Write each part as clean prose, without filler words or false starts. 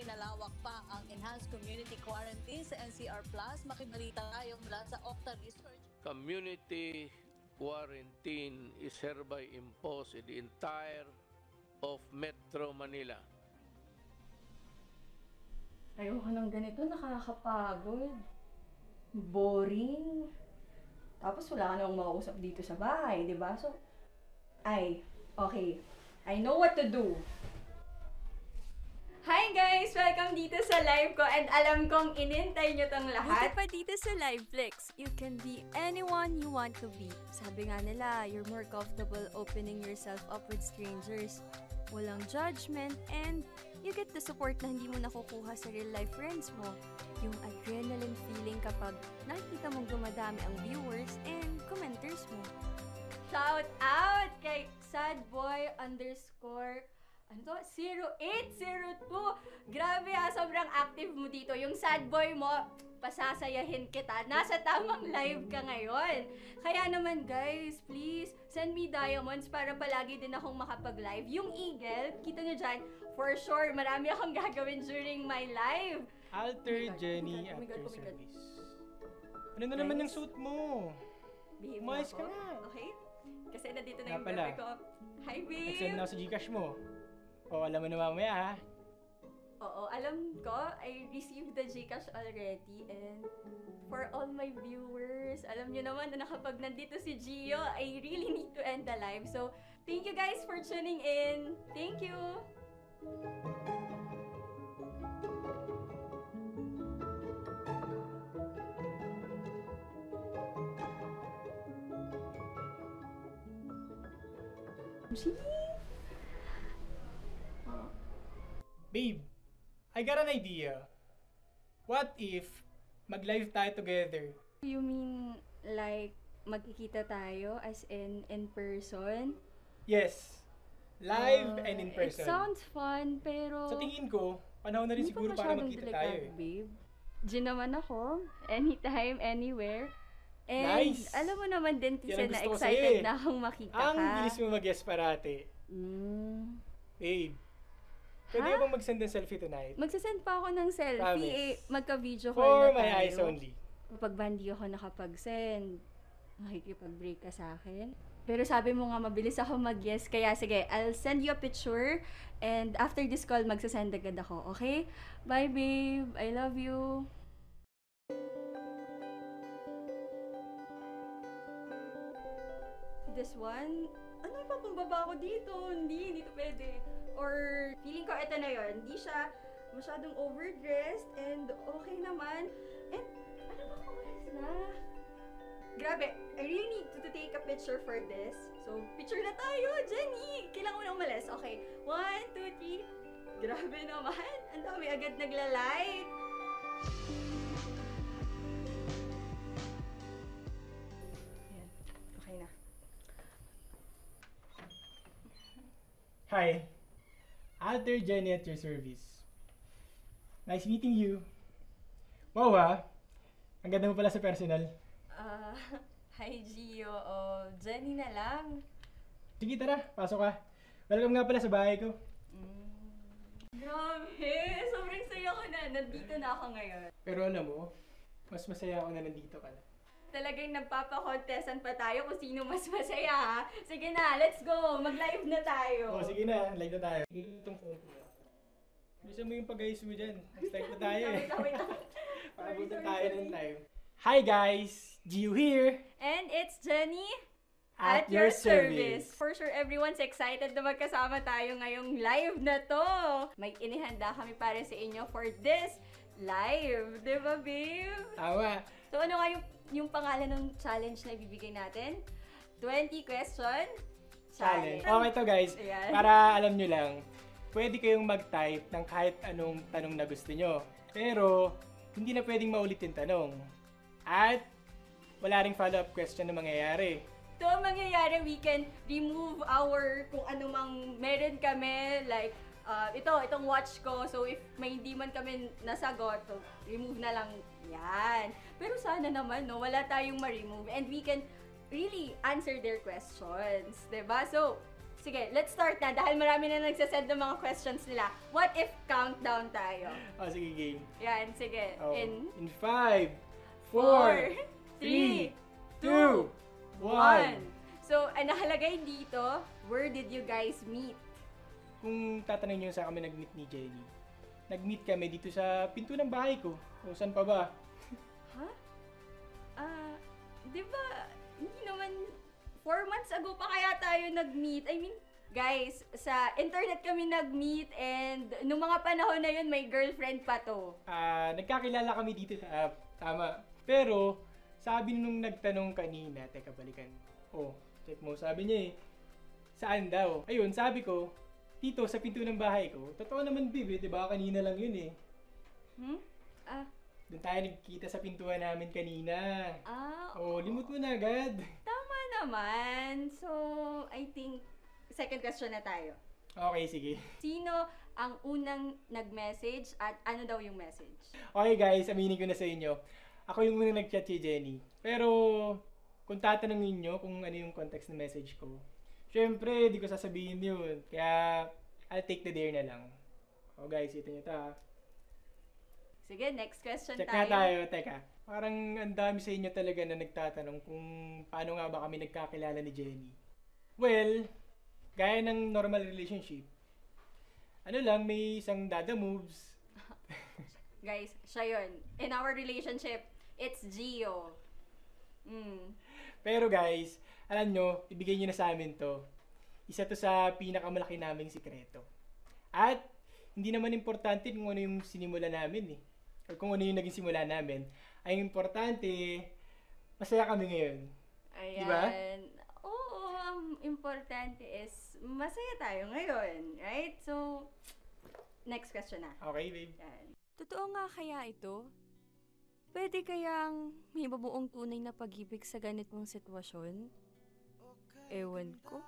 pinalawak pa ang enhanced community quarantine sa NCR Plus. Makibalita tayo mula sa Octa Research. Community quarantine is hereby imposed in the entire of Metro Manila. Ayoko ng ganito, nakakapagod. Boring. Tapos wala ka namang makausap dito sa bahay, di ba? So, okay. I know what to do. Hi guys! Welcome dito sa live ko and alam kong inintay nyo tong lahat. Buti pa dito sa Liveflex, you can be anyone you want to be. Sabi nga nila, you're more comfortable opening yourself up with strangers. Walang judgment and you get the support na hindi mo nakukuha sa real life friends mo. Yung adrenaline feeling kapag nakikita mong dumadami ang viewers and commenters mo. Shout out kay sadboy _ 0802. Grabe ha, sobrang active mo dito. Yung sad boy mo, pasasayahin kita. Nasa tamang live ka ngayon. Kaya naman guys, please, send me diamonds para palagi din akong makapag-live. Yung eagle, kita nyo dyan, for sure, marami akong gagawin during my live. Alter Jenny at your service. Ano na naman yung suit mo? Umayos ka na. Okay? Kasi nandito na yung pala. baby ko. Hi babe! Nag-send na ako sa Gcash mo. O, alam mo na mamaya ha. Oo, alam ko. I received the Gcash already. And for all my viewers, alam nyo naman na kapag nandito si Gio, I really need to end the live. So, thank you guys for tuning in. Thank you! Babe, I got an idea. What if mag-live tayo together? You mean like magkikita tayo as in person? Yes. Live and in person. It sounds fun, pero... Sa tingin ko, panahon na rin siguro para magkita tayo eh. Babe. Diyan naman ako. Anytime, anywhere. And Nice! alam mo naman din, Tisa, Yan ang na gusto ko excited sa'yo eh. na akong makita Ang ka. bilis mo mag-guess parate. Babe, pwede ka bang mag-send ng selfie tonight? Magsasend pa ako ng selfie. Promise. Magka-video call For na my tayo. eyes only. Kapag ba hindi ako nakapag-send, makikipag-break ka sa akin. Pero sabi mo nga, mabilis ako mag-yes. Kaya sige, I'll send you a picture. And after this call, magsasend agad ako. Okay? Bye, babe. I love you. This one? Ano ipapambaba ko dito? Hindi to pwede. Or feeling ko ito na yun. Hindi siya masyadong overdressed and okay naman. And ano ba oras na? Grabe, I really need to take a picture for this. So, picture na tayo, Jenny! Kailangan mo na umalis. Okay, 1, 2, 3. Grabe naman. Ang dami agad nagla-like. Ayan, okay na. Hi. Alter Jenny at your service. Nice meeting you. Wow ha. Ang ganda mo pala sa personal. Hi Gio. Jenny na lang. Sige tara, pasok ka. Welcome nga pala sa bahay ko. Grabe! Sobrang saya ko na. Nandito na ako ngayon. Pero alam mo, mas masaya ako na nandito ka na. Talagang nagpapakontesan pa tayo kung sino mas masaya ha. Sige na, let's go! Mag-live na tayo! O sige na, live na tayo. Itong phone ko. Bilisan mo yung pag-ayos mo dyan. Start na tayo eh. Wait. Pakabutan tayo ng time. Hi guys! Gio here! And it's Jenny At your service. For sure, everyone's excited na magkasama tayo ngayong live na to. May inihanda kami para sa inyo for this live. Di ba, babe? Tama. So, ano nga yung pangalan ng challenge na ibibigay natin? 20 question challenge. Okay to guys, Ayan. para alam nyo lang, pwede kayong mag-type ng kahit anong tanong na gusto nyo. Pero, hindi na pwedeng maulit yung tanong. At, wala ring follow-up question na mangyayari. So, ang mangyayari, we can remove our, kung ano mang meron kami, like, itong watch ko. So, if may hindi man kami nasagot, so, remove na lang yan. Pero sana naman, no, wala tayong ma-remove. And we can really answer their questions. Diba? So, Sige, let's start na dahil marami na nagsasend ng mga questions nila. What if countdown tayo? Oh, sige, game. Yan, sige. Oh. In In 5, 4, 4, 3, 2, 1. So, ang nakalagay dito, where did you guys meet? Kung tatanungin niyo sa kami nag-meet ni Jenny, nag-meet kami dito sa pinto ng bahay ko. O saan pa ba? Ha? Di ba, hindi naman, 4 months ago pa kaya tayo nag-meet. I mean, guys, sa internet kami nag-meet and nung mga panahon na yun, may girlfriend pa to. Nagkakilala kami dito sa app. Tama. Pero, sabi nung nagtanong kanina, teka balikan. Oh, check mo. Sabi niya saan daw? Ayun, sabi ko, dito sa pinto ng bahay ko. Totoo naman, Bib, diba? Kanina lang yun Doon tayo nagkita sa pintuan namin kanina. Oh, limot mo na agad. Tama naman. So, I think, second question na tayo. Okay, sige. Sino ang unang nag-message at ano daw yung message? Okay guys, aminin ko na sa inyo. Ako yung unang nag-chat si Jenny. Pero, kung tatanungin nyo kung ano yung context ng message ko, syempre, di ko sasabihin yun. Kaya, I'll take the dare na lang. Oh guys, ito nyo ta. Sige, next question Check tayo. na tayo, teka. Parang ang dami sa inyo talaga na nagtatanong kung paano nga ba kami nagkakilala ni Jenny. Well, gaya ng normal relationship, ano lang, may isang dada moves. Guys, siya yun. In our relationship, it's Gio. Pero guys, alam nyo, ibigay nyo na sa amin to. Isa to sa pinakamalaki naming sikreto. At, hindi naman importante kung ano yung sinimula namin or kung ano yung naging simula namin. Ang importante, masaya kami ngayon. Ayan. Diba? Oo, ang importante is masaya tayo ngayon, right? So, next question na. Okay, babe. Yan. Totoo nga kaya ito? Pwede kayang may mabuong tunay na pag-ibig sa ganitong sitwasyon? Ewan ko.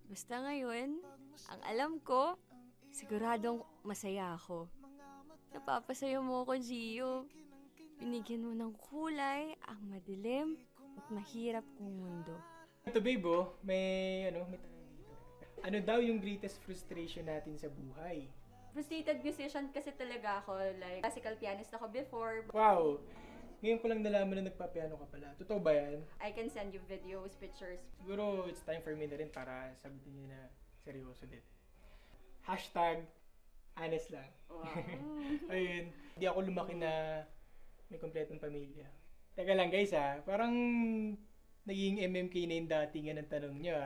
Basta ngayon, ang alam ko, siguradong masaya ako. Napapasaya mo ako, Gio. Binigyan mo ng kulay ang madilim at mahirap kong mundo. Ito babe, may ano daw yung greatest frustration natin sa buhay? Frustrated musician kasi talaga ako. Like, classical pianist ako before. Wow! Ngayon ko lang nalaman na nagpapiano ka pala. Totoo ba yan? I can send you videos, pictures. Siguro it's time for me na rin para sagutin niyo na seryoso din. Hashtag honest lang. Wow. Ayun, hindi ako lumaki na may kompletong pamilya. Teka lang guys parang naging MMK na yung datingan ng tanong nyo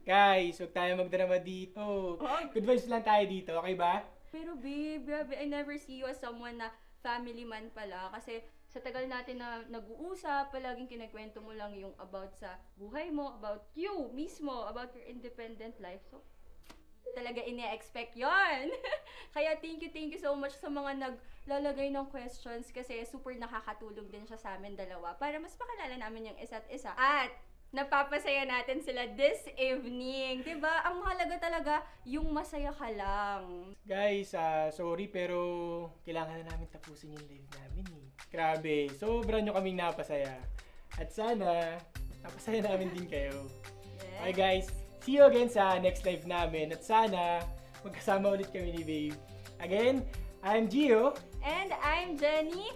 Guys, huwag tayo magdrama dito. Good vibes lang tayo dito, okay ba? Pero babe, grabe, I never see you as someone na family man pala. Kasi sa tagal natin na nag-uusap, palaging kinikwento mo lang yung about sa buhay mo, about you mismo, about your independent life. So, talaga ine-expect yon. Kaya thank you so much sa mga naglalagay ng questions kasi super nakakatulong din siya sa amin dalawa para mas makilala namin yung isa't isa. At napapasaya natin sila this evening. Diba? Ang mahalaga talaga yung masaya ka lang. Guys, sorry pero kailangan na namin tapusin yung live namin Grabe, sobra nyo kaming napasaya. At sana, napasaya namin din kayo. Yes. Okay guys, see you again sa next live namin. At sana, magkasama ulit kami ni Babe. Again, I'm Gio. And I'm Jenny.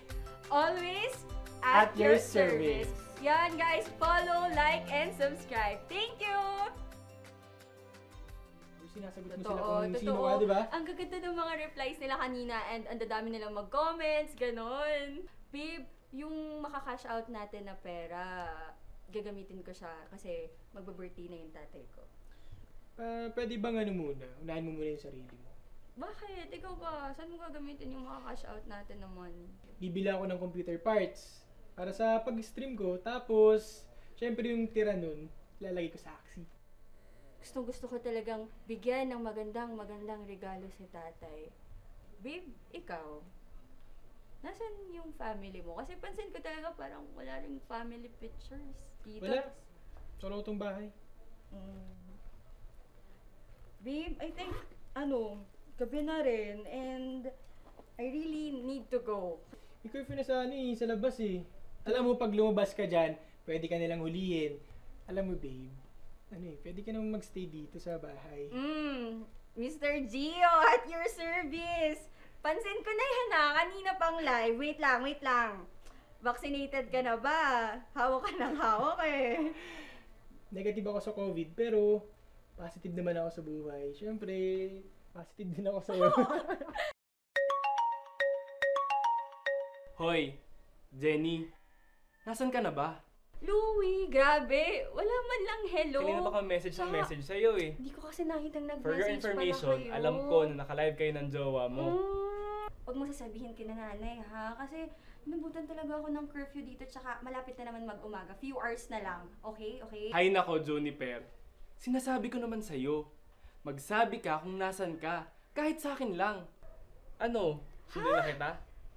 Always At your service. Yan guys, follow, like, and subscribe. Thank you! Sinasagot mo sila kung sino ka, di ba? Ang gaganda ng mga replies nila kanina and ang dadami nilang mag-comments, ganon. Babe, yung makakash out natin na pera, gagamitin ko siya kasi magbe-birthday na yung tatay ko. Pwede bang muna? Unahin mo muna yung sarili mo. Bakit? Ikaw ba? Saan mo gagamitin yung makakash out natin na money? Bibili ako ng computer parts para sa pag-stream ko. Tapos, syempre yung tira nun, lalagay ko sa Axie. Gusto ko talagang bigyan ng magandang regalo si tatay. Babe, ikaw, nasan yung family mo? Kasi pansin ko talaga parang wala ring family pictures. Dito. Wala. Solo tong bahay. Babe, I think, gabi na rin and I really need to go. May curfew na sa sa labas Alam mo, pag lumabas ka dyan, pwede ka nilang hulihin. Alam mo, babe, pwede ka naman magstay dito sa bahay. Mr. Gio, at your service. Pansin ko na yan kanina pang live. Wait lang. Vaccinated ka na ba? Hawak ka ng hawak eh. Negative ako sa COVID, pero positive naman ako sa buhay. Siyempre, positive din ako sa'yo. Hoy, Jenny, nasan ka na ba? Louie, grabe. Wala man lang hello. Kanina pa ka message ng message sa'yo eh. Hindi ko kasi nakitang nag-message For your information, pala kayo. alam ko na naka-live kayo ng jowa mo. Huwag mo sasabihin kina nanay ha, kasi nabutan talaga ako ng curfew dito, tsaka malapit na naman mag-umaga. Few hours na lang. Okay? Hay nako, Juniper. Sinasabi ko naman sa'yo. Magsabi ka kung nasan ka. Kahit sa akin lang. Ano? Sundan na kita?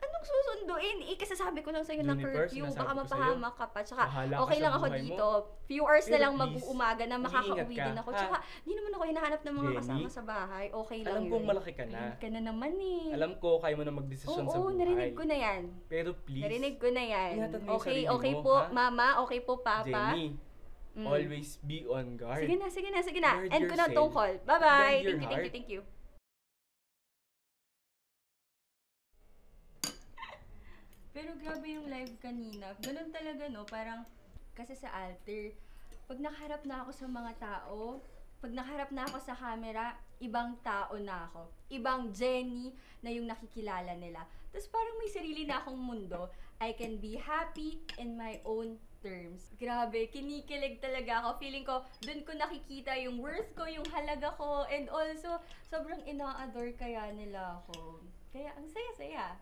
Anong susunduin? Kasasabi ko lang sa'yo ng Juniper, curfew. sinasabi Baka ko mapahamak ka pa. Tsaka Bahala ka okay sa lang ako buhay mo. dito. Few hours na Pero lang please, mag-uumaga na makakauwi mag-iingat ka, din ako. ha? Tsaka di naman ako hinahanap ng mga Jenny, kasama sa bahay. Okay lang Alam yun. kong malaki ka na. Narinig ka na naman eh. Alam ko, kaya mo na magdesisyon sa Oo, buhay. narinig ko na yan. Pero please, Narinig ko na yan. ingatan mo yung Okay, sarili okay mo, po, ha? mama. Okay po, papa. Jenny, always be on guard. Sige na. Guard End ko na tong yourself. call. Bye-bye. Guard your Thank you. Pero grabe yung live kanina. Ganun talaga, no? Parang, kasi sa alter, pag nakaharap na ako sa mga tao, pag nakaharap na ako sa camera, ibang tao na ako. Ibang Jenny na yung nakikilala nila. Tapos parang may sarili na akong mundo. I can be happy in my own terms. Grabe, kinikilig talaga ako. Feeling ko, dun ko nakikita yung worth ko, yung halaga ko, and also, sobrang ina-adore kaya nila ako. Kaya, ang saya-saya.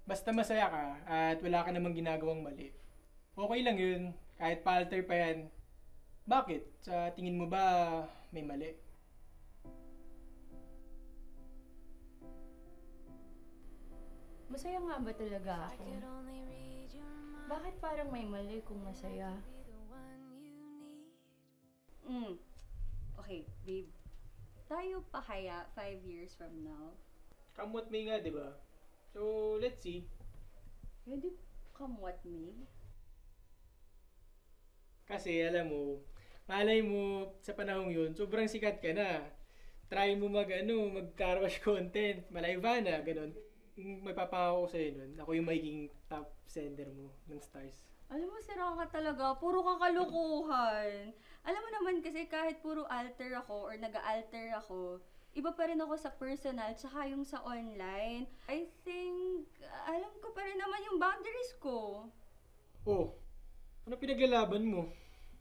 Basta masaya ka at wala ka namang ginagawang mali. Okay lang yun. Kahit palter pa yan. Bakit? Sa tingin mo ba may mali? Masaya nga ba talaga ako? Bakit parang may mali kung masaya? Okay, babe. Tayo pa kaya 5 years from now? Come what may nga, di ba? So, let's see. Pwede come what may? Kasi alam mo, malay mo sa panahong yun, sobrang sikat ka na. Try mo mag-car wash content, malayva na, ganun. Magpapangako ko sa'yo nun, ako yung magiging top sender mo ng stars. Alam mo, sira ka talaga. Puro kakalukuhan. Alam mo naman kasi kahit puro alter ako or nag-alter ako, iba pa rin ako sa personal tsaka yung sa online. I think, alam ko pa rin naman yung boundaries ko. Oh, ano pinaglalaban mo?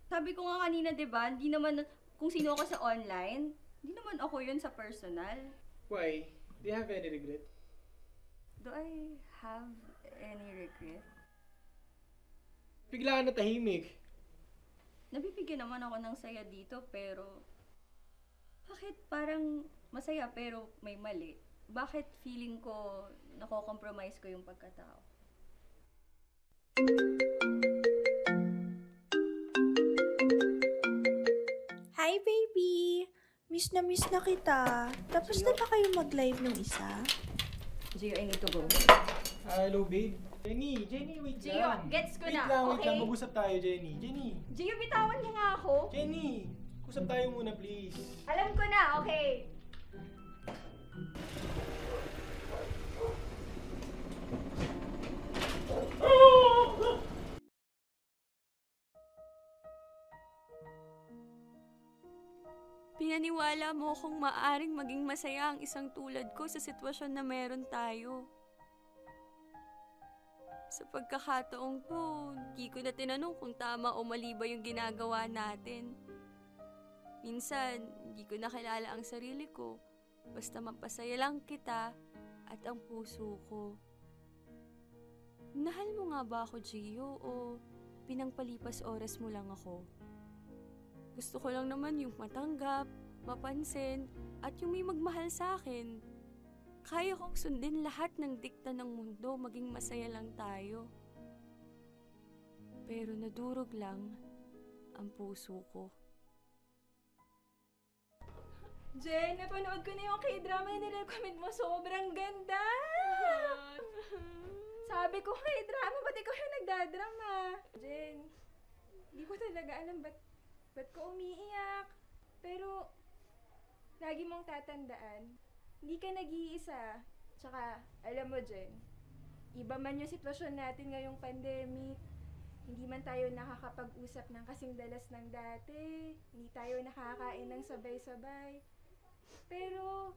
Sabi ko nga kanina, di ba, hindi naman, kung sino ako sa online, hindi naman ako yun sa personal. Why? Do you have any regret? Do I have any regret? Bigla ka na tahimik. Nabibigyan naman ako ng saya dito, pero bakit parang masaya pero may mali? Bakit feeling ko nako-compromise ko yung pagkatao? Hi, baby! Miss na kita. Tapos na ba kayo mag-live nung isa? Gio, I need to go. Hello, babe. Jenny, wait Gio, lang. gets ko Wait na, lang, wait okay? lang. Mag-usap tayo, Jenny. Gio, bitawan mo nga ako. Jenny! Usap tayo muna, please. Alam ko na, okay? Pinaniwala mo kung maaring maging masaya ang isang tulad ko sa sitwasyon na meron tayo. Sa pagkakataong to, di ko na tinanong kung tama o mali ba yung ginagawa natin. Minsan, di ko nakilala ang sarili ko. Basta mapasaya lang kita at ang puso ko. Nahal mo nga ba ako, Gio, o pinangpalipas oras mo lang ako? Gusto ko lang naman yung matanggap, mapansin, at yung may magmahal sa akin. Kaya kong sundin lahat ng dikta ng mundo, maging masaya lang tayo. Pero nadurog lang ang puso ko. Jen, napanood ko na yung K-drama na nirecommend mo. Sobrang ganda! Sabi ko, K-drama, ba't ikaw yung nagdadrama? Jen, di ko talaga alam ba't Ba't ka umiiyak? Pero, lagi mong tatandaan, hindi ka nag-iisa. Tsaka, alam mo, Jen, iba man yung sitwasyon natin ngayong pandemic. Hindi man tayo nakakapag-usap ng kasing dalas ng dati. Hindi tayo nakakain ng sabay-sabay. Pero,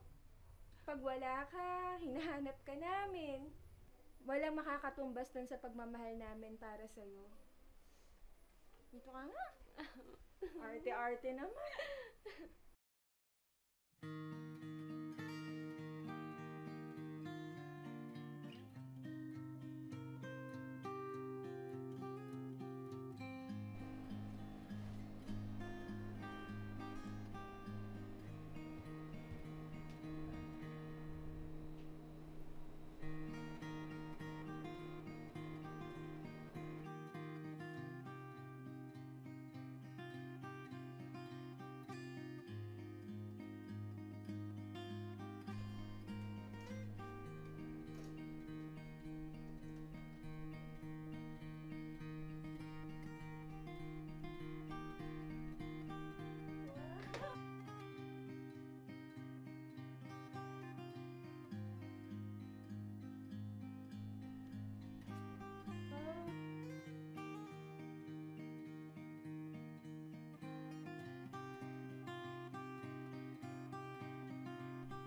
pag wala ka, hinahanap ka namin. Walang makakatumbas dun sa pagmamahal namin para sa'yo. Dito ka nga. Arte-arte naman.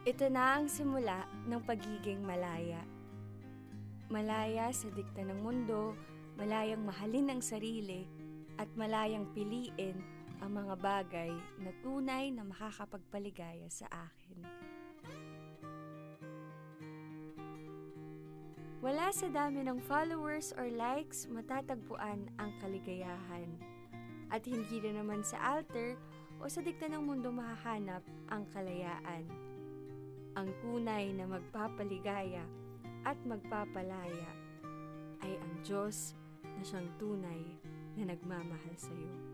Ito na ang simula ng pagiging malaya. Malaya sa dikta ng mundo, malayang mahalin ang sarili, at malayang piliin ang mga bagay na tunay na makakapagpaligaya sa akin. Wala sa dami ng followers or likes matatagpuan ang kaligayahan. At hindi na naman sa altar o sa dikta ng mundo mahahanap ang kalayaan. Ang tunay na magpapaligaya at magpapalaya ay ang Diyos na siyang tunay na nagmamahal sa iyo.